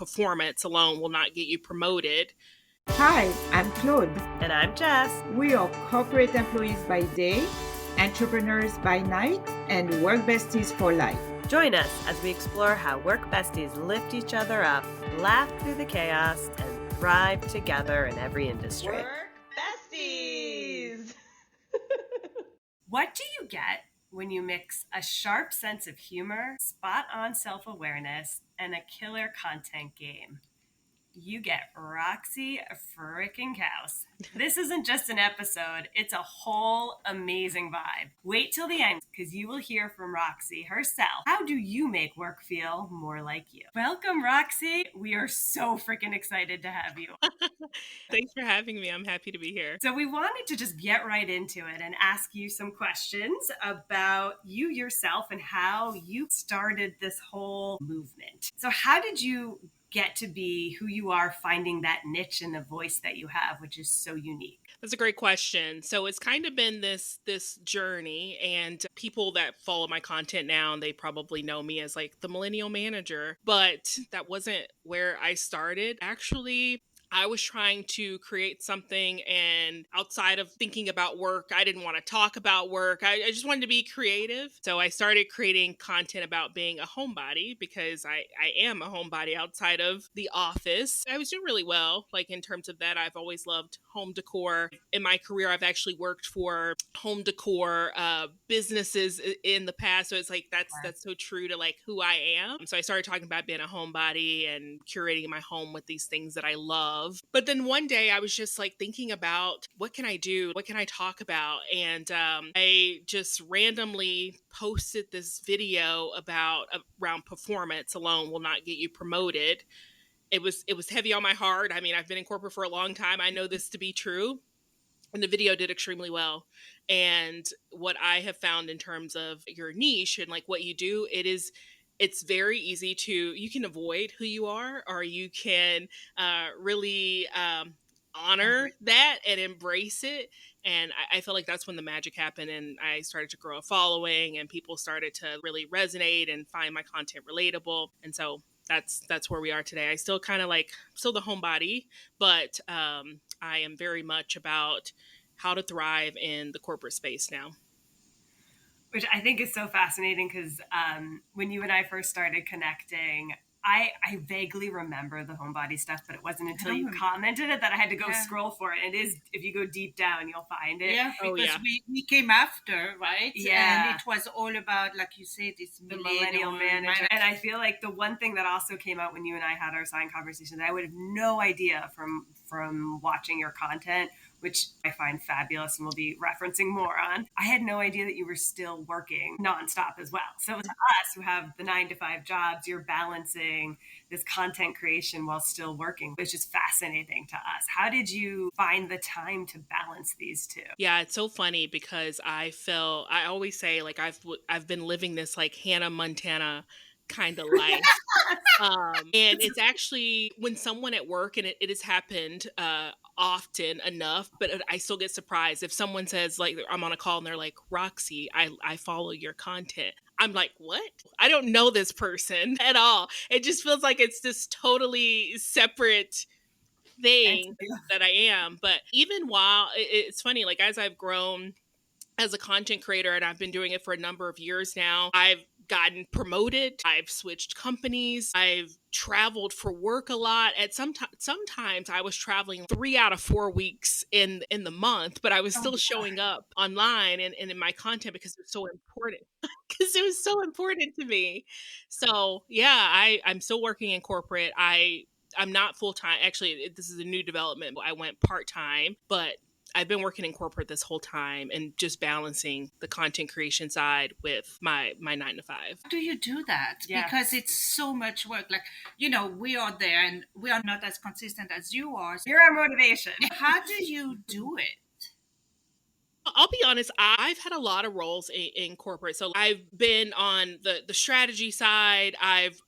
performance alone will not get you promoted. Hi, I'm Claude. And I'm Jess. We are corporate employees by day, entrepreneurs by night, and work besties for life. Join us as we explore how work besties lift each other up, laugh through the chaos, and thrive together in every industry. Work Besties! What do you get when you mix a sharp sense of humor, spot-on self-awareness, and a killer content game? You get Roxy freaking Couse. This isn't just an episode, it's a whole amazing vibe. Wait till the end, because you will hear from Roxy herself. How do you make work feel more like you? Welcome, Roxy. We are so freaking excited to have you. Thanks for having me. I'm happy to be here. So we wanted to just get right into it and ask you some questions about you yourself and how you started this whole movement. So how did you get to be who you are, finding that niche and the voice that you have, which is so unique? That's a great question. So it's kind of been this journey, and people that follow my content now, they probably know me as like the Millennial Manager, but that wasn't where I started. Actually, I was trying to create something, and outside of thinking about work, I didn't want to talk about work. I just wanted to be creative. So I started creating content about being a homebody, because I am a homebody outside of the office. I was doing really well, like in terms of that. I've always loved home decor. In my career, I've actually worked for home decor businesses in the past. So it's like, that's so true to like who I am. So I started talking about being a homebody and curating my home with these things that I love. But then one day I was just like thinking about, what can I do? What can I talk about? And I just randomly posted this video around performance alone will not get you promoted. It was heavy on my heart. I mean, I've been in corporate for a long time. I know this to be true. And the video did extremely well. And what I have found in terms of your niche and like what you do, it's very easy you can avoid who you are, or you can really honor that and embrace it. And I feel like that's when the magic happened, and I started to grow a following, and people started to really resonate and find my content relatable. And so that's where we are today. I still kind of still the homebody, but I am very much about how to thrive in the corporate space now. Which I think is so fascinating, because when you and I first started connecting, I vaguely remember the homebody stuff, but it wasn't until you commented it that I had to go scroll for it. It is, if you go deep down, you'll find it. Yeah, because we came after, right? Yeah. And it was all about, like you said, this Millennial Manager. And I feel like the one thing that also came out when you and I had our sign conversation that I would have no idea from watching your content, which I find fabulous and we'll be referencing more on. I had no idea that you were still working nonstop as well. So to us who have the 9-to-5 jobs, you're balancing this content creation while still working, which is fascinating to us. How did you find the time to balance these two? Yeah, it's so funny, because I always say like I've been living this like Hannah Montana kind of life. And it's actually when someone at work, and it has happened often enough, but I still get surprised if someone says, like, I'm on a call and they're like, Roxy, I follow your content. I'm like, what? I don't know this person at all. It just feels like it's this totally separate thing that I am. But even while it's funny, like as I've grown as a content creator, and I've been doing it for a number of years now, I've gotten promoted. I've switched companies. I've traveled for work a lot. Sometimes I was traveling 3 out of 4 weeks in the month, but I was still showing up online and in my content because it was so important. Because it was so important to me. So yeah, I'm still working in corporate. I'm not full-time. Actually, this is a new development. I went part-time, but I've been working in corporate this whole time and just balancing the content creation side with my 9-to-5. How do you do that? Yeah. Because it's so much work. Like, we are there and we are not as consistent as you are. You're our motivation. How do you do it? I'll be honest, I've had a lot of roles in corporate. So I've been on the strategy side. I've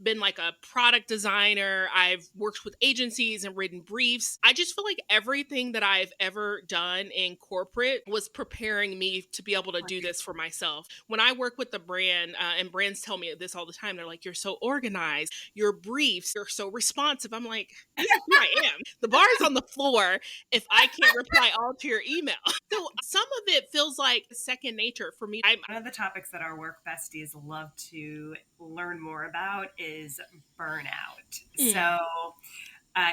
been like a product designer. I've worked with agencies and written briefs. I just feel like everything that I've ever done in corporate was preparing me to be able to do this for myself. When I work with the brand, and brands tell me this all the time, they're like, "You're so organized, your briefs, you're so responsive." I'm like, "Yeah, I am. The bar is on the floor if I can't reply all to your email." So some of it feels like second nature for me. One of the topics that our work besties love to learn more about is burnout. So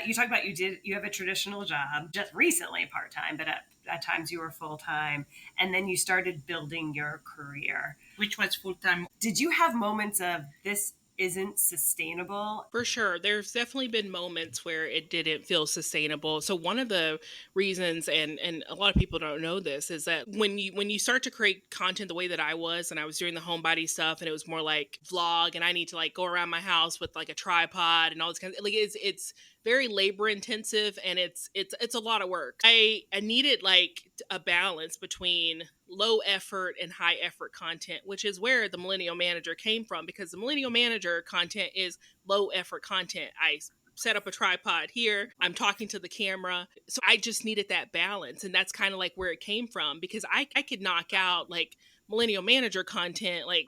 you talk about you have a traditional job, just recently part-time, but at times you were full-time, and then you started building your career. Which was full-time. Did you have moments of this isn't sustainable? For sure. There's definitely been moments where it didn't feel sustainable. So one of the reasons, and a lot of people don't know this, is that when you start to create content the way that I was, and I was doing the homebody stuff, and it was more like vlog, and I need to like go around my house with like a tripod and all this kind of, like, it's very labor intensive, and it's a lot of work. I needed like a balance between low effort and high effort content, which is where the Millennial Manager came from, because the Millennial Manager content is low effort content. I set up a tripod here, I'm talking to the camera. So I just needed that balance. And that's kind of like where it came from, because I could knock out like Millennial Manager content, like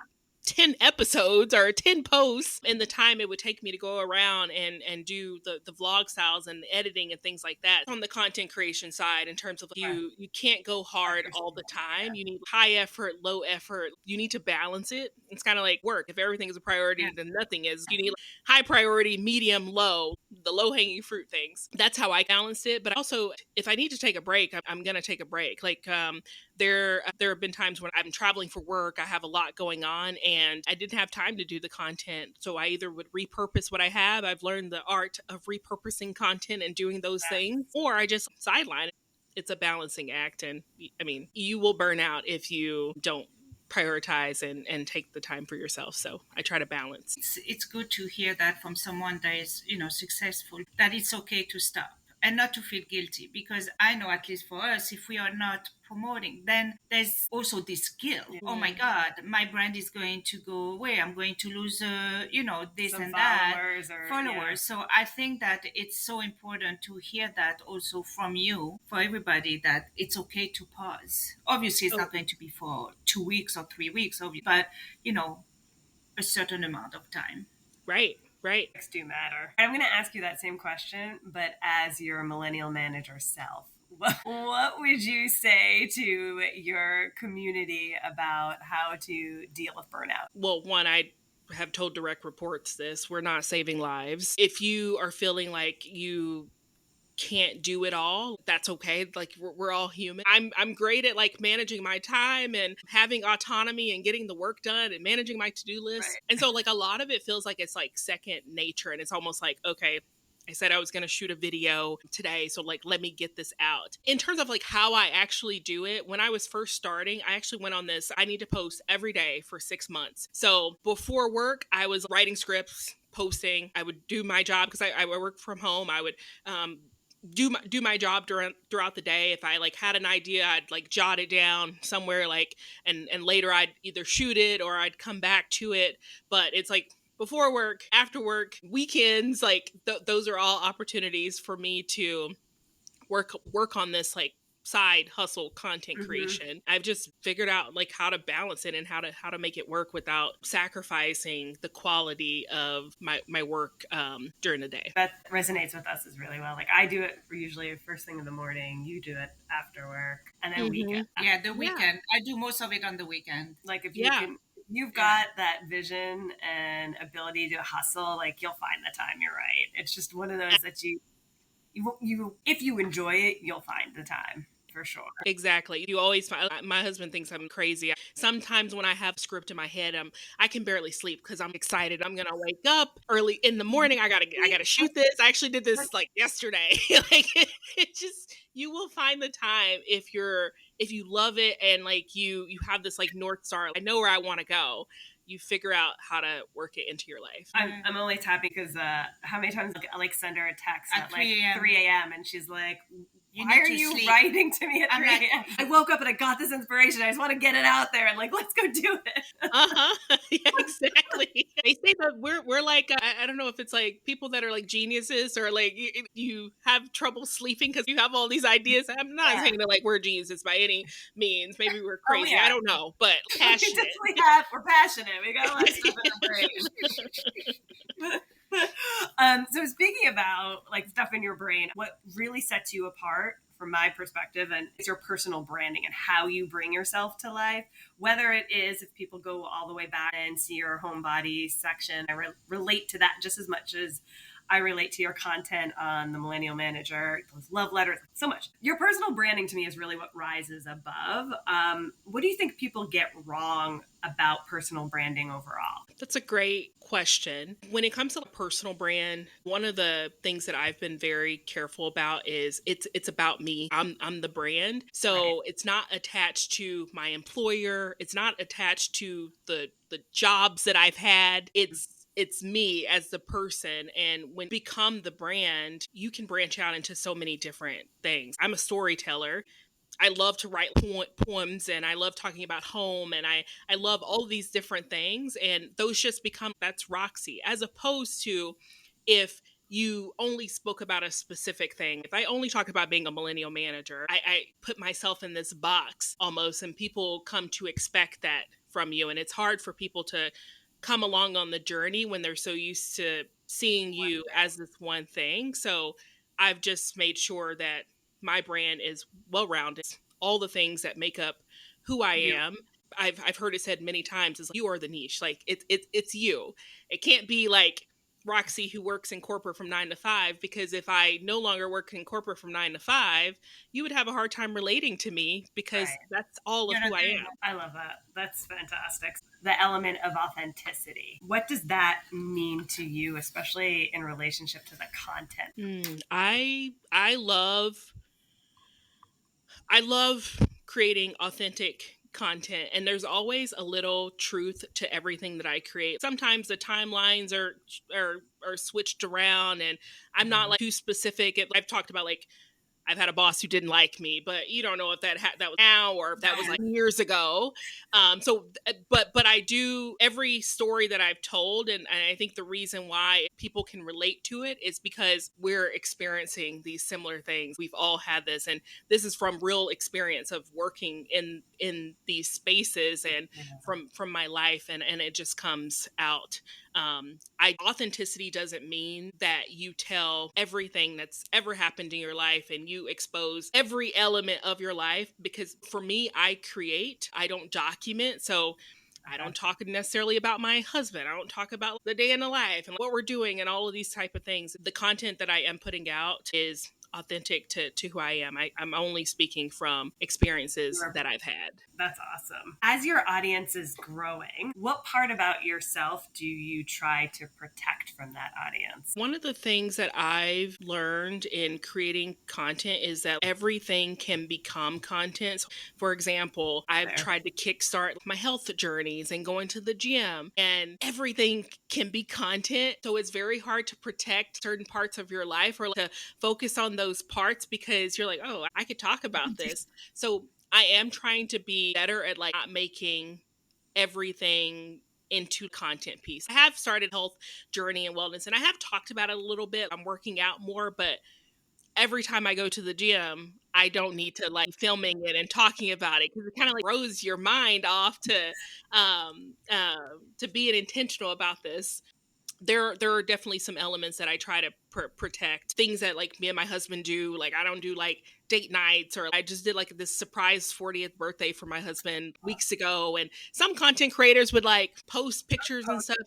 10 episodes or 10 posts in the time it would take me to go around and do the vlog styles and editing and things like that. On the content creation side, in terms of you can't go hard all the time. You need high effort, low effort. You need to balance it. It's kind of like work. If everything is a priority, then nothing is. You need high priority, medium, low, the low hanging fruit things. That's how I balanced it. But also, if I need to take a break, I'm going to take a break. Like, there have been times when I'm traveling for work, I have a lot going on, and I didn't have time to do the content. So I either would repurpose what I have. I've learned the art of repurposing content and doing those things, or I just sideline it. It's a balancing act. And I mean, you will burn out if you don't prioritize and take the time for yourself. So I try to balance. It's good to hear that from someone that is, successful, that it's okay to stop and not to feel guilty, because I know, at least for us, if we are not promoting, then there's also this guilt. Oh my God, my brand is going to go away. I'm going to lose, this Some and that followers. Yeah. So I think that it's so important to hear that also from you, for everybody, that it's okay to pause. Obviously, it's not going to be for 2 weeks or 3 weeks, but a certain amount of time. Right. Do matter. I'm going to ask you that same question, but as your Millennial Manager self, what would you say to your community about how to deal with burnout? Well, one, I have told direct reports this: we're not saving lives. If you are feeling like you can't do it all, that's okay. Like, we're all human. I'm great at like managing my time and having autonomy and getting the work done and managing my to-do list. Right. And so like a lot of it feels like it's like second nature, and it's almost like, okay, I said I was going to shoot a video today, so like, let me get this out. In terms of like how I actually do it, when I was first starting, I actually went on this, I need to post every day for 6 months. So before work, I was writing scripts, posting. I would do my job because I work from home. I would do my job throughout the day. If I like had an idea, I'd like jot it down somewhere, like, and later I'd either shoot it or I'd come back to it. But it's like before work, after work, weekends, like those are all opportunities for me to work on this like side hustle content creation. I've just figured out like how to balance it and how to make it work without sacrificing the quality of my work during the day. That resonates with us as really well. Like, I do it usually first thing in the morning, you do it after work, and then weekend. Yeah, the weekend. I do most of it on the weekend. Like, if you can, you've got that vision and ability to hustle, like, you'll find the time. You're right. It's just one of those that you if you enjoy it, you'll find the time. For sure. Exactly. You always find, my husband thinks I'm crazy. Sometimes when I have a script in my head, I can barely sleep because I'm excited. I'm going to wake up early in the morning. I got to shoot this. I actually did this like yesterday. Like it just, you will find the time if you love it and like you have this like North Star. I know where I want to go. You figure out how to work it into your life. I'm only tapping because how many times I like send her a text at like 3 a.m. and she's like, Why are you writing to me at 3 a.m.? I woke up and I got this inspiration. I just want to get it out there and like, let's go do it. Yeah, exactly. They say that we're like, I don't know if it's like people that are like geniuses or like you have trouble sleeping because you have all these ideas. I'm not saying that like we're geniuses by any means. Maybe we're crazy. I don't know, but passionate. We're passionate. We got a lot of stuff in our brain. So speaking about like stuff in your brain, what really sets you apart from my perspective and it's your personal branding and how you bring yourself to life, whether it is if people go all the way back and see your homebody section. I relate to that just as much as I relate to your content on the Millennial Manager, those love letters, so much. Your personal branding to me is really what rises above. What do you think people get wrong about personal branding overall? That's a great question. When it comes to personal brand, one of the things that I've been very careful about is it's about me. I'm the brand. So It's not attached to my employer. It's not attached to the jobs that I've had. It's me as the person. And when you become the brand, you can branch out into so many different things. I'm a storyteller. I love to write poems and I love talking about home and I love all these different things. And those just become, that's Roxy, as opposed to if you only spoke about a specific thing. If I only talk about being a millennial manager, I put myself in this box almost, and people come to expect that from you. And it's hard for people to come along on the journey when they're so used to seeing you as this one thing. So I've just made sure that my brand is well-rounded. All the things that make up who I am. I've heard it said many times is like, you are the niche. Like it's you. It can't be like Roxy who works in corporate from 9 to 5, because if I no longer work in corporate from 9 to 5, you would have a hard time relating to me because that's all of who I am. I love that. That's fantastic. The element of authenticity. What does that mean to you, especially in relationship to the content? I love creating authentic content, and there's always a little truth to everything that I create. Sometimes the timelines are switched around and I'm not like too specific. I've talked about like I've had a boss who didn't like me, but you don't know if that was now or if that was like years ago. But I do, every story that I've told, and I think the reason why people can relate to it is because we're experiencing these similar things. We've all had this, and this is from real experience of working in these spaces and from my life, and it just comes out. Authenticity doesn't mean that you tell everything that's ever happened in your life and you expose every element of your life, because for me, I create, I don't document. So I don't talk necessarily about my husband. I don't talk about the day in the life and what we're doing and all of these type of things. The content that I am putting out is authentic to who I am. I'm only speaking from experiences that I've had. That's awesome. As your audience is growing, what part about yourself do you try to protect from that audience? One of the things that I've learned in creating content is that everything can become content. So, for example, I've tried to kickstart my health journeys and going to the gym, and everything can be content. So it's very hard to protect certain parts of your life or to focus on those parts because you're like, oh, I could talk about this. So I am trying to be better at like not making everything into content piece. I have started health journey and wellness, and I have talked about it a little bit. I'm working out more, but every time I go to the gym, I don't need to like filming it and talking about it, because it kind of like throws your mind off to being intentional about this. There are definitely some elements that I try to protect. Things that like me and my husband do. Like I don't do like date nights, or I just did like this surprise 40th birthday for my husband weeks ago. And some content creators would like post pictures and stuff.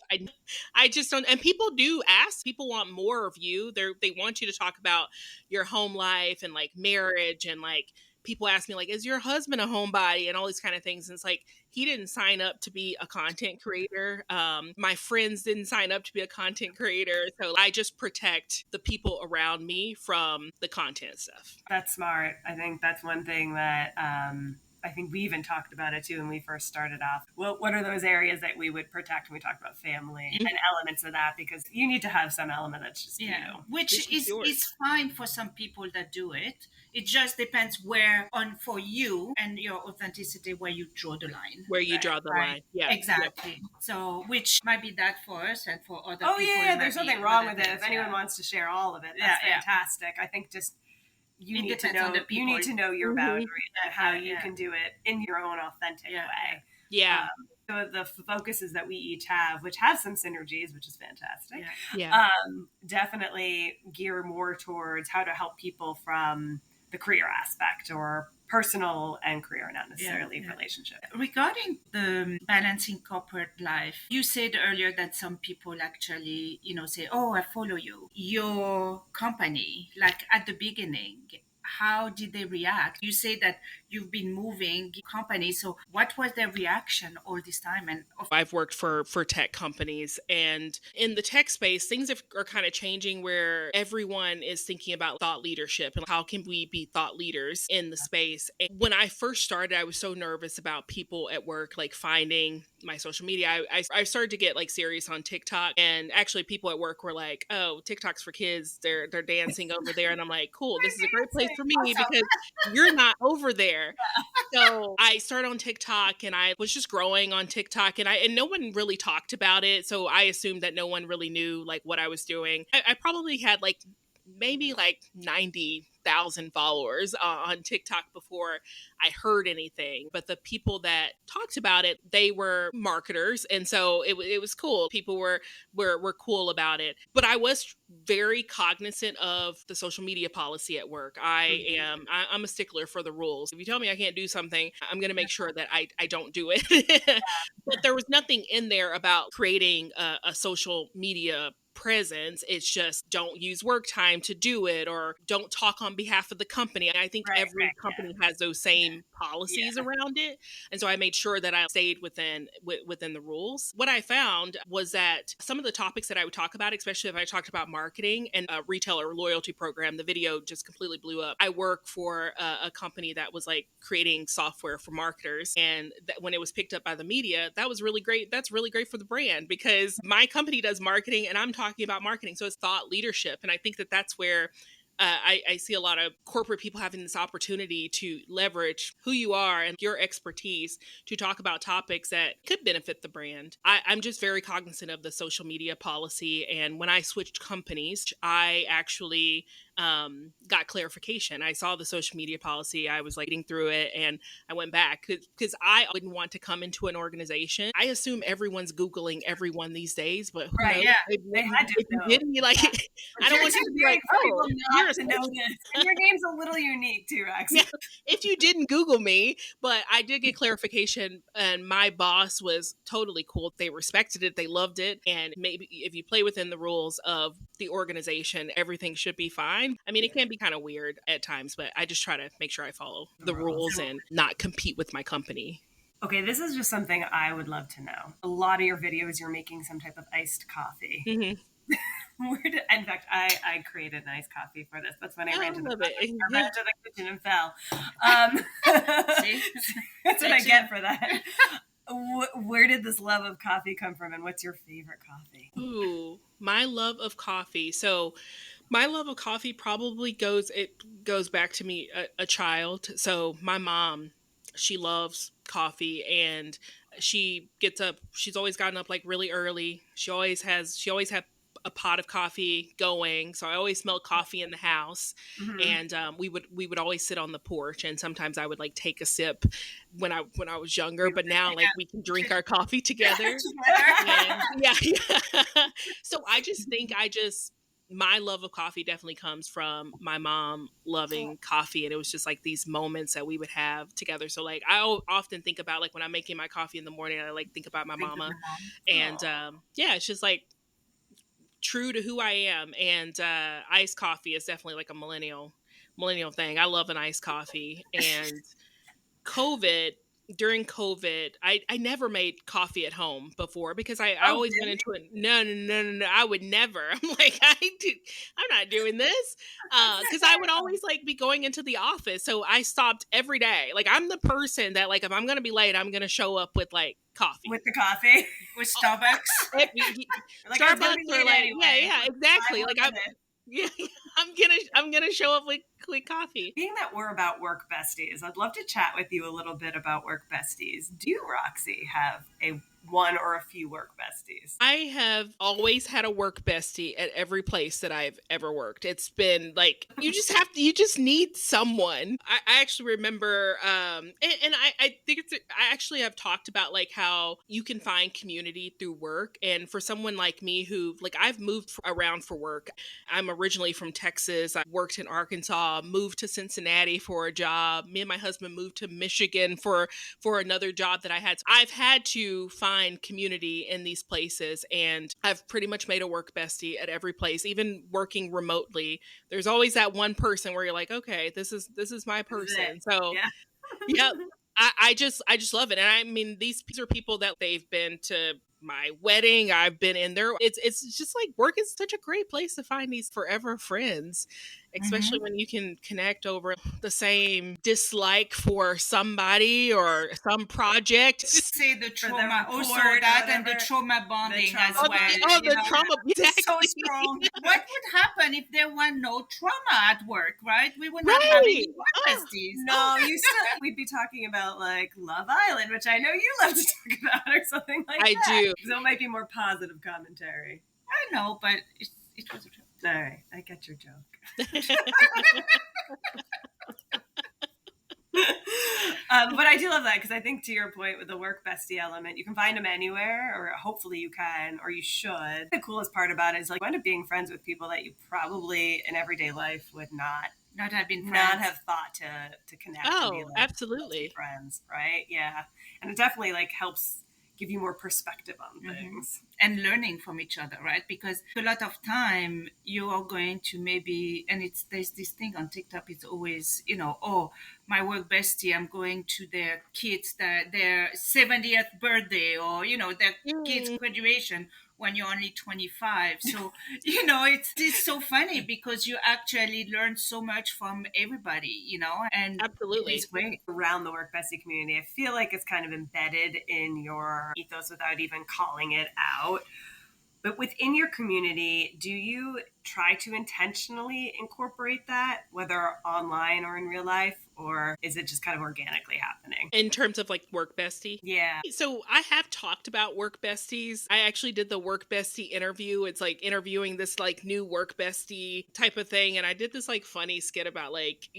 I just don't. And people do ask. People want more of you. They want you to talk about your home life and like marriage, and like people ask me like, is your husband a homebody, and all these kind of things. And it's like, he didn't sign up to be a content creator. My friends didn't sign up to be a content creator. So I just protect the people around me from the content stuff. That's smart. I think that's one thing that I think we even talked about it too when we first started off. Well, what are those areas that we would protect when we talked about family and elements of that? Because you need to have some element that's just, which is fine for some people that do it. It just depends where on for you and your authenticity where you draw the line. Where you draw the line. Yeah. Exactly. Yep. So which might be that for us and for other people. Oh yeah, there's nothing wrong with it. If anyone wants to share all of it, that's fantastic. I think just you need to know your boundaries and how you can do it in your own authentic way. Yeah. So the focuses that we each have, which have some synergies, which is fantastic. Definitely gear more towards how to help people from the career aspect or personal and career, not necessarily relationship. Regarding the balancing corporate life, you said earlier that some people actually, say, oh, I follow you. Your company, like at the beginning, how did they react? You say that you've been moving companies. So what was their reaction all this time? And I've worked for tech companies, and in the tech space, things are kind of changing where everyone is thinking about thought leadership and how can we be thought leaders in the space. And when I first started, I was so nervous about people at work, like finding my social media. I started to get like serious on TikTok, and actually people at work were like, oh, TikTok's for kids. They're dancing over there. And I'm like, cool, this is a great place for me because you're not over there. So I started on TikTok, and I was just growing on TikTok, and no one really talked about it. So I assumed that no one really knew like what I was doing. I probably had like maybe like 90,000 followers on TikTok before I heard anything. But the people that talked about it, they were marketers. And so it was cool. People were cool about it. But I was very cognizant of the social media policy at work. I'm a stickler for the rules. If you tell me I can't do something, I'm going to make sure that I don't do it. But there was nothing in there about creating a social media presence. It's just don't use work time to do it, or don't talk on behalf of the company. I think every company has those same policies around it. And so I made sure that I stayed within the rules. What I found was that some of the topics that I would talk about, especially if I talked about marketing and a retailer loyalty program, the video just completely blew up. I work for a company that was like creating software for marketers. And that when it was picked up by the media, that was really great. That's really great for the brand because my company does marketing and I'm talking about marketing. So it's thought leadership. And I think that that's where I see a lot of corporate people having this opportunity to leverage who you are and your expertise to talk about topics that could benefit the brand. I'm just very cognizant of the social media policy. And when I switched companies, I actually got clarification. I saw the social media policy. I was like reading through it and I went back because I wouldn't want to come into an organization. I assume everyone's Googling everyone these days, but who knows? If you didn't, like, I don't want you to be like, oh, to know this. And your name's a little unique too, Roxy. Yeah, if you didn't Google me, but I did get clarification and my boss was totally cool. They respected it. They loved it. And maybe if you play within the rules of the organization, everything should be fine. I mean, it can be kind of weird at times, but I just try to make sure I follow the rules and not compete with my company. Okay, this is just something I would love to know. A lot of your videos, you're making some type of iced coffee. Mm-hmm. In fact, I created an iced coffee for this. That's when I ran to the kitchen and fell. See? That's what I get for that. Where did this love of coffee come from, and what's your favorite coffee? Ooh, my love of coffee. So my love of coffee probably goes back to me a child. So my mom, she loves coffee and she gets up. She's always gotten up like really early. She always had a pot of coffee going. So I always smelled coffee in the house. Mm-hmm. And we would always sit on the porch. And sometimes I would like take a sip when I was younger, but now like we can drink our coffee together. Yeah. So I just think my love of coffee definitely comes from my mom loving coffee. And it was just like these moments that we would have together. So like, I often think about like when I'm making my coffee in the morning, I like think about my mama. And it's just like true to who I am. And iced coffee is definitely like a millennial thing. I love an iced coffee. And COVID during COVID, I never made coffee at home before because I Oh, always went really? into it. No. I would never. I'm like, I'm not doing this. Because I would always like be going into the office. So I stopped every day. Like I'm the person that like, if I'm going to be late, I'm going to show up with like coffee. With the coffee. With Starbucks. Like, I was gonna Starbucks be or late like, anyway. yeah, exactly. 5 Like more I'm, minutes. yeah, I'm gonna show up with coffee. Being that we're about work besties, I'd love to chat with you a little bit about work besties. Do you, Roxy, have a one or a few work besties? I have always had a work bestie at every place that I've ever worked. It's been like you just need someone. I actually remember, and I think I actually have talked about like how you can find community through work. And for someone like me who like I've moved around for work. I'm originally from Texas. I worked in Arkansas, moved to Cincinnati for a job. Me and my husband moved to Michigan for another job that I had. So I've had to find community in these places, and I've pretty much made a work bestie at every place, even working remotely. There's always that one person where you're like, okay, this is my person. So Yeah. yeah, I just love it. And I mean, these are people that they've been to my wedding. I've been in there. It's just like work is such a great place to find these forever friends, especially when you can connect over the same dislike for somebody or some project. Say the For trauma, the also report or that and the whatever. trauma bonding trauma as Oh, well. the, you know. trauma. It's so Exactly. strong. What would happen if there were no trauma at work, right? We would not have any Right. work Oh. besties. No, you still we'd be talking about like Love Island, which I know you love to talk about, or something like I that. do. So it might be more positive commentary. I know, but it was a joke. All right, I get your joke. But I do love that because I think to your point with the work bestie element, you can find them anywhere, or hopefully you can, or you should. The coolest part about it is like you end up being friends with people that you probably in everyday life would not Have been friends. not have thought to connect and be Oh, like absolutely. friends, right? Yeah, and it definitely like helps give you more perspective on things. And learning from each other, right? Because a lot of time you are going to maybe, and there's this thing on TikTok. It's always, oh, my work bestie, I'm going to their kids, their 70th birthday, or their kids' graduation when you're only 25. So it's so funny because you actually learn so much from everybody, and Absolutely. It's great around the work bestie community. I feel like it's kind of embedded in your ethos without even calling it out. But within your community, do you try to intentionally incorporate that, whether online or in real life, or is it just kind of organically happening? In terms of like work bestie? Yeah. So I have talked about work besties. I actually did the work bestie interview. It's like interviewing this like new work bestie type of thing. And I did this like funny skit about like,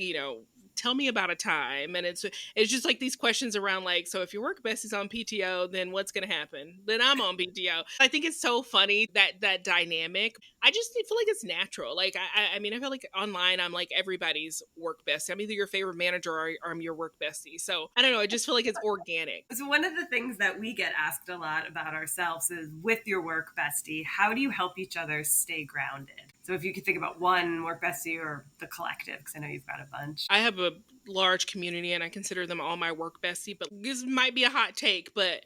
tell me about a time. And it's just like these questions around like, so if your work bestie's on PTO, then what's going to happen? Then I'm on PTO. I think it's so funny that dynamic. I just feel like it's natural. Like, I mean, I feel like online, I'm like everybody's work bestie. I'm either your favorite manager or I'm your work bestie. So I don't know. I just feel like it's organic. So one of the things that we get asked a lot about ourselves is with your work bestie, how do you help each other stay grounded? So if you could think about one work bestie or the collective, because I know you've got a bunch. I have a large community and I consider them all my work bestie, but this might be a hot take, but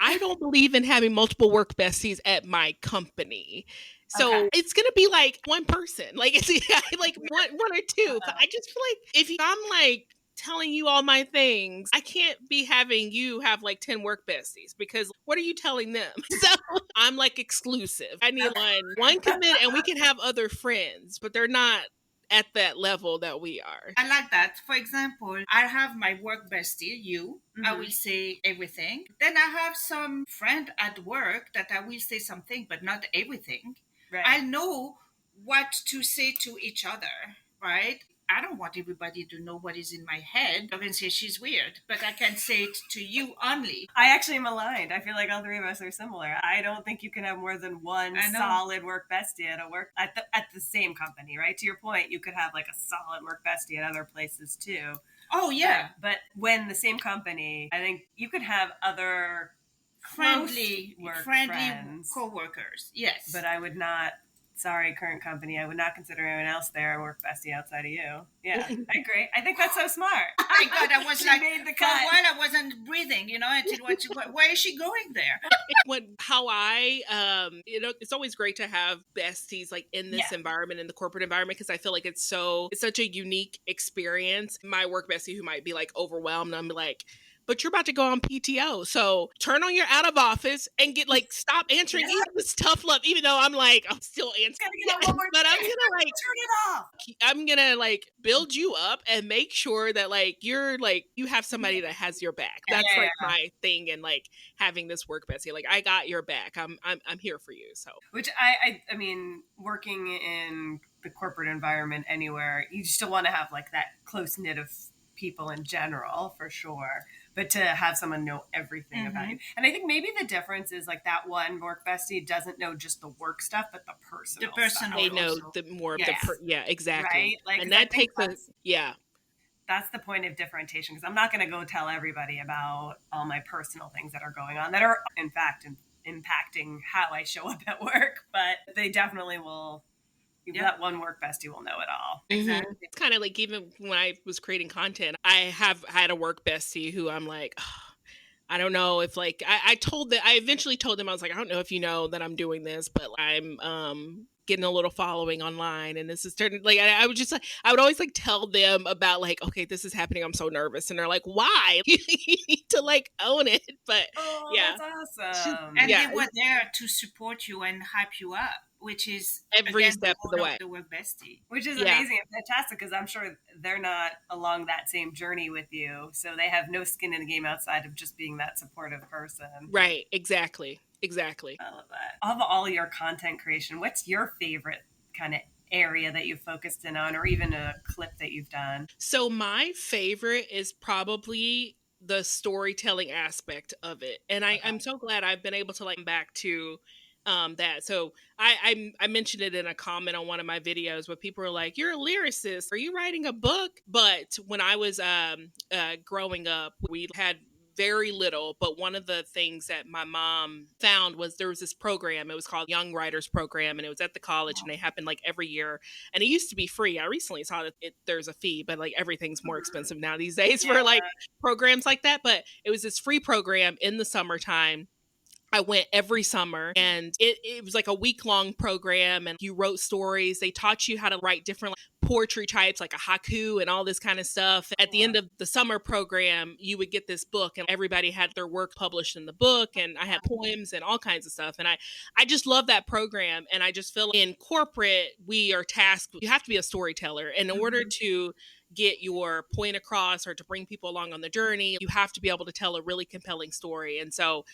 I don't believe in having multiple work besties at my company. So it's going to be like one person, like it's like one or two. But I just feel like if I'm like telling you all my things, I can't be having you have like 10 work besties because what are you telling them? So I'm like exclusive. I need one commit and we can have other friends, but they're not at that level that we are. I like that. For example, I have my work bestie, you. I will say everything. Then I have some friend at work that I will say something, but not everything. Right. I know what to say to each other, right? I don't want everybody to know what is in my head. I can say she's weird, but I can say it to you only. I actually am aligned. I feel like all three of us are similar. I don't think you can have more than one solid work bestie at the same company, right? To your point, you could have like a solid work bestie at other places too. Oh yeah, but when the same company, I think you could have other friendly work friendly friends, co-workers. Yes, but I would not sorry, current company, I would not consider anyone else there a work bestie outside of you. Yeah, I agree. I think that's so smart. My God, I was like, made the for a cut. while I wasn't breathing, until why is she going there? It's always great to have besties like in this environment, in the corporate environment, because I feel like it's such a unique experience. My work bestie who might be like overwhelmed, I'm like, but you're about to go on PTO. So turn on your out of office and stop answering this tough love, even though I'm still answering. But I'm going to turn it off. I'm going to build you up and make sure that you're you have somebody that has your back. That's my thing. And having this work bestie, I got your back. I'm here for you. So, which I mean, working in the corporate environment anywhere, you still want to have that close knit of people in general, for sure. But to have someone know everything about you. And I think maybe the difference is that one work bestie doesn't know just the work stuff, but the personal stuff. They know the more of the exactly. Right? And that takes that's the point of differentiation, because I'm not going to go tell everybody about all my personal things that are going on that are, in fact, impacting how I show up at work. But they definitely will. That one work bestie will know it all. Exactly. It's kind of even when I was creating content, I have had a work bestie who I'm I don't know if I eventually told them, I was I don't know if you know that I'm doing this, but I'm getting a little following online, and this is turning I would just I would always tell them about okay, this is happening, I'm so nervous, and they're like, why? You need to own it. But that's awesome. And they were there to support you and hype you up, which is every step of the way. The work bestie, which is amazing and fantastic, because I'm sure they're not along that same journey with you, so they have no skin in the game outside of just being that supportive person. Right. Exactly. I love that. Of all your content creation, what's your favorite kind of area that you've focused in on, or even a clip that you've done? So my favorite is probably the storytelling aspect of it, and I'm so glad I've been able to come back to that. So I mentioned it in a comment on one of my videos where people were like, you're a lyricist, are you writing a book? But when I was growing up, we had very little, but one of the things that my mom found was there was this program. It was called Young Writers Program, and it was at the college, and they happened every year, and it used to be free. I recently saw that there's a fee, but everything's more expensive now these days for programs like that. But it was this free program in the summertime. I went every summer, and it was a week-long program, and you wrote stories. They taught you how to write different poetry types, like a haiku and all this kind of stuff. At the end of the summer program, you would get this book, and everybody had their work published in the book, and I had poems and all kinds of stuff. And I just love that program, and I just feel in corporate, we are tasked, you have to be a storyteller. And in order to get your point across or to bring people along on the journey, you have to be able to tell a really compelling story. And so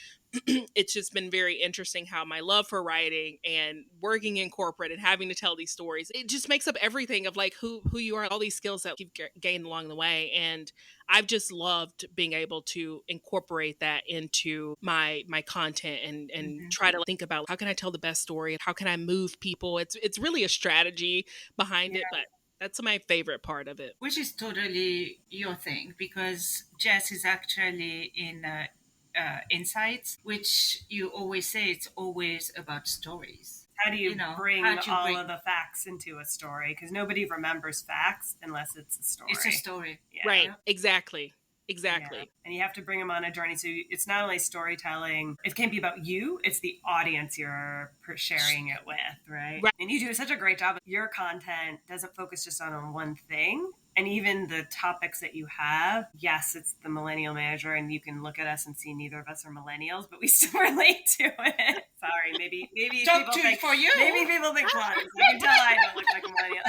it's just been very interesting how my love for writing and working in corporate and having to tell these stories, it just makes up everything of who you are, all these skills that you've gained along the way. And I've just loved being able to incorporate that into my content and try to think about, how can I tell the best story? How can I move people? It's really a strategy behind it, but that's my favorite part of it. Which is totally your thing, because Jess is actually in insights, which you always say it's always about stories. How do you bring all of the facts into a story? Because nobody remembers facts unless it's a story. It's a story. Yeah. Right. Exactly. Yeah. And you have to bring them on a journey. So it's not only storytelling, it can't be about you, it's the audience you're sharing it with, right? And you do such a great job. Your content doesn't focus just on one thing. And even the topics that you have, yes, it's the Millennial Manager, and you can look at us and see neither of us are millennials, but we still relate to it. Sorry, maybe people think for you. Maybe people think I can tell I don't look like a millennial.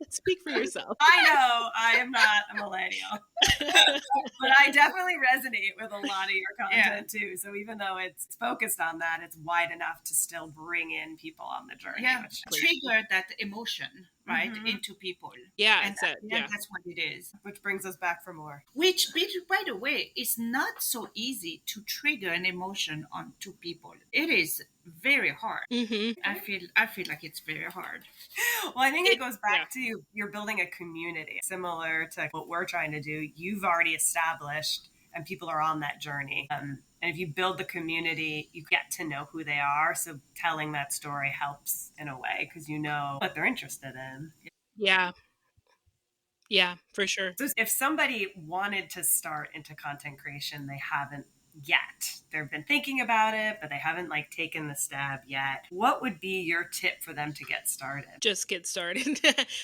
Speak for yourself. I know I am not a millennial, but I definitely resonate with a lot of your content too. So even though it's focused on that, it's wide enough to still bring in people on the journey. Yeah, trigger that emotion. Right, into people. Yeah, and that's what it is. Which brings us back for more. Which, by the way, is not so easy to trigger an emotion onto people. It is very hard. I feel like it's very hard. Well, I think it goes back to you're building a community similar to what we're trying to do. You've already established and people are on that journey. And if you build the community, you get to know who they are. So telling that story helps in a way because you know what they're interested in. Yeah. Yeah, for sure. So if somebody wanted to start into content creation, they haven't yet. They've been thinking about it, but they haven't like taken the stab yet. What would be your tip for them to get started? Just get started.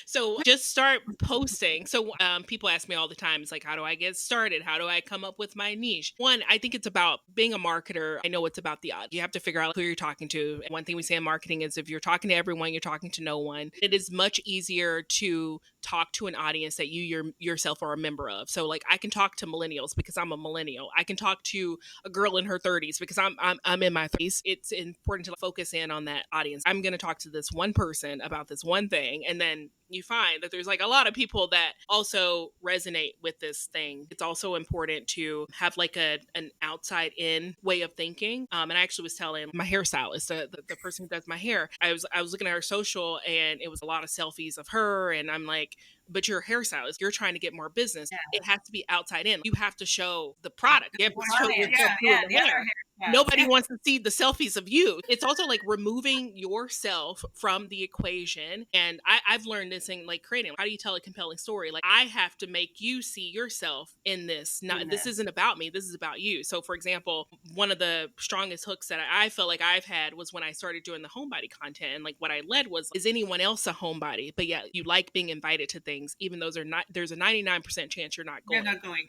So just start posting. So people ask me all the time, it's like, how do I get started? How do I come up with my niche? One, I think it's about being a marketer. I know it's about the audience. You have to figure out who you're talking to. And one thing we say in marketing is if you're talking to everyone, you're talking to no one. It is much easier to talk to an audience that you yourself are a member of. So like I can talk to millennials because I'm a millennial. I can talk to a girl in her 30s because I'm in my 30s. It's important to focus in on that audience. I'm going to talk to this one person about this one thing, and then you find that there's like a lot of people that also resonate with this thing. It's also important to have like an outside in way of thinking. And I actually was telling my hairstylist, the person who does my hair, I was looking at her social and it was a lot of selfies of her, and I'm like, but you're a hairstylist. You're trying to get more business. Yeah. It has to be outside in. You have to show the product. You have to show yourself through the hair. Yeah. Nobody wants to see the selfies of you. It's also like removing yourself from the equation. And I've learned this in like creating. How do you tell a compelling story? Like I have to make you see yourself in this. This isn't about me. This is about you. So for example, one of the strongest hooks that I felt like I've had was when I started doing the homebody content. And like what I led was, is anyone else a homebody? But yeah, you like being invited to things, even though there's a 99% chance you're not going. You're not going.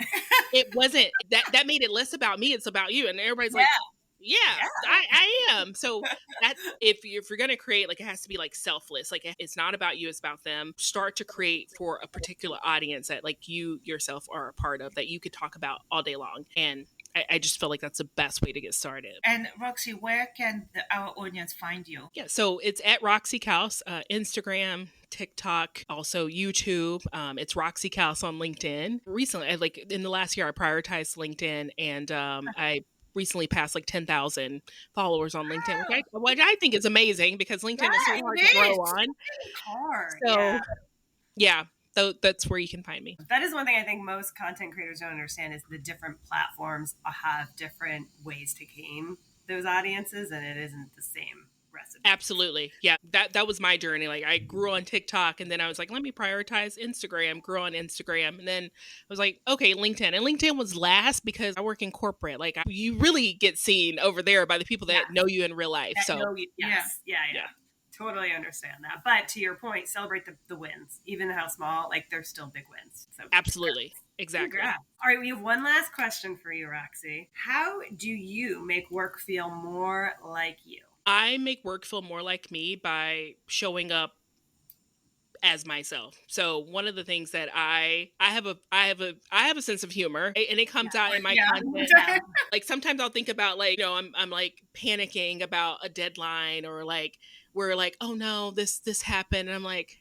It wasn't that made it less about me. It's about you. And everybody's like, yeah. I am. So that if you're going to create, like, it has to be like selfless. Like it's not about you, it's about them. Start to create for a particular audience that like you yourself are a part of, that you could talk about all day long. And I just feel like that's the best way to get started. And Roxy, where can our audience find you? Yeah, so it's at Roxy Couse, Instagram, TikTok, also YouTube. It's Roxy Couse on LinkedIn. Recently, like in the last year, I prioritized LinkedIn, and I recently passed like 10,000 followers on LinkedIn, which I think is amazing because LinkedIn is so hard to grow on. So, yeah. So that's where you can find me. That is one thing I think most content creators don't understand is the different platforms have different ways to gain those audiences, and it isn't the same recipe. Absolutely. Yeah. That was my journey. Like I grew on TikTok, and then I was like, let me prioritize Instagram, grow on Instagram. And then I was like, okay, LinkedIn. And LinkedIn was last because I work in corporate. Like you really get seen over there by the people that know you in real life. Yeah. Totally understand that. But to your point, celebrate the wins, even how small, like they're still big wins. So absolutely. Exactly. Congrats. All right. We have one last question for you, Roxy. How do you make work feel more like you? I make work feel more like me by showing up as myself. So one of the things that I have a sense of humor, and it comes out in my content. Like sometimes I'll think about like, you know, I'm like panicking about a deadline, or like we're like, oh no, this happened, and I'm like,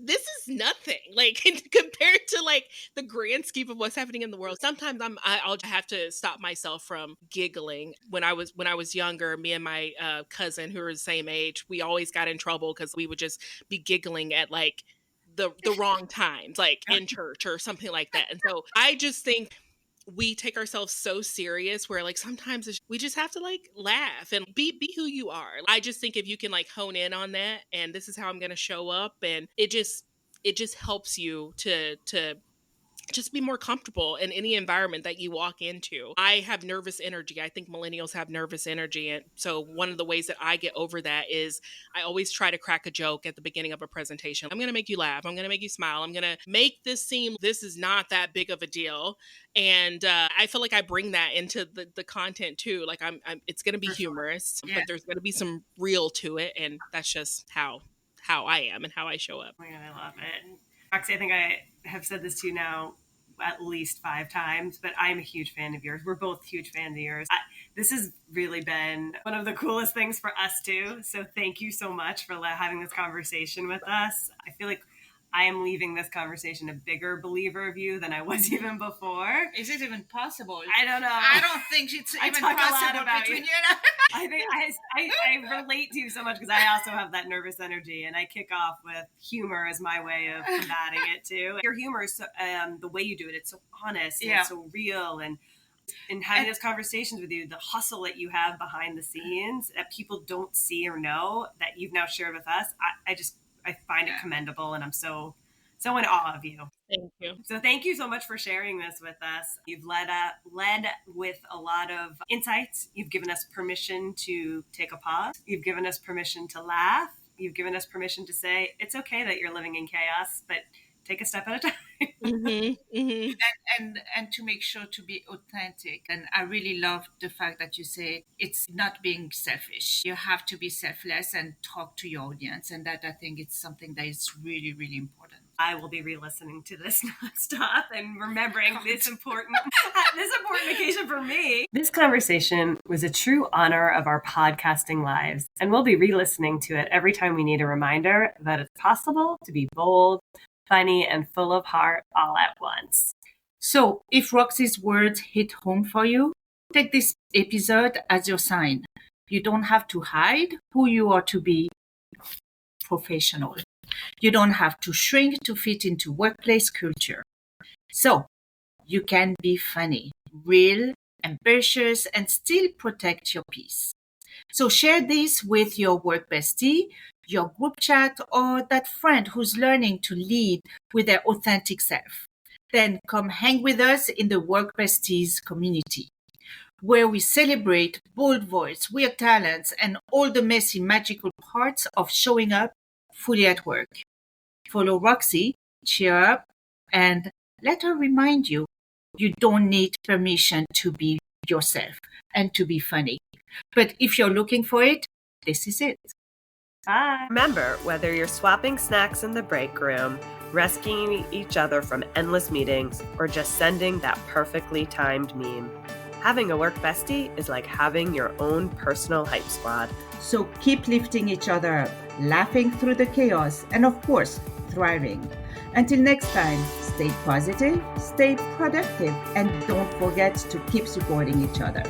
this is nothing like compared to like the grand scheme of what's happening in the world. Sometimes I'll have to stop myself from giggling. When I was younger, me and my cousin, who were the same age, we always got in trouble because we would just be giggling at like the wrong times, like in church or something like that. And so I just think we take ourselves so serious where like sometimes we just have to like laugh and be who you are. I just think if you can like hone in on that, and this is how I'm going to show up, and it just helps you to just be more comfortable in any environment that you walk into. I have nervous energy. I think millennials have nervous energy. And so one of the ways that I get over that is I always try to crack a joke at the beginning of a presentation. I'm going to make you laugh. I'm going to make you smile. I'm going to make this seem this is not that big of a deal. And I feel like I bring that into the content too. Like it's going to be humorous, but there's going to be some real to it. And that's just how I am and how I show up. Oh my God, I love it. Roxy, I think I have said this to you now at least 5 times, but I'm a huge fan of yours. We're both huge fans of yours. This has really been one of the coolest things for us too. So thank you so much for having this conversation with us. I feel like I am leaving this conversation a bigger believer of you than I was even before. Is it even possible? I don't know. I don't think it's even possible between you and I. I think I relate to you so much because I also have that nervous energy, and I kick off with humor as my way of combating it too. Your humor is so, the way you do it, it's so honest and it's so real, and having those conversations with you, the hustle that you have behind the scenes that people don't see or know that you've now shared with us, I find it commendable, and I'm so in awe of you. Thank you. So thank you so much for sharing this with us. You've led with a lot of insights. You've given us permission to take a pause. You've given us permission to laugh. You've given us permission to say, it's okay that you're living in chaos, but take a step at a time. And to make sure to be authentic. And I really love the fact that you say it's not being selfish. You have to be selfless and talk to your audience. And that, I think, it's something that is really, really important. I will be re-listening to this nonstop and remembering this important occasion for me. This conversation was a true honor of our podcasting lives, and we'll be re-listening to it every time we need a reminder that it's possible to be bold, funny, and full of heart all at once. So if Roxy's words hit home for you, take this episode as your sign. You don't have to hide who you are to be professional. You don't have to shrink to fit into workplace culture. So you can be funny, real, ambitious, and still protect your peace. So share this with your work bestie, your group chat, or that friend who's learning to lead with their authentic self. Then come hang with us in the Work Besties community, where we celebrate bold voice, weird talents, and all the messy, magical parts of showing up fully at work. Follow Roxy, cheer up, and let her remind you, you don't need permission to be yourself and to be funny. But if you're looking for it, this is it. Bye. Remember, whether you're swapping snacks in the break room, rescuing each other from endless meetings, or just sending that perfectly timed meme, having a work bestie is like having your own personal hype squad. So keep lifting each other up, laughing through the chaos, and of course, thriving. Until next time, stay positive, stay productive, and don't forget to keep supporting each other.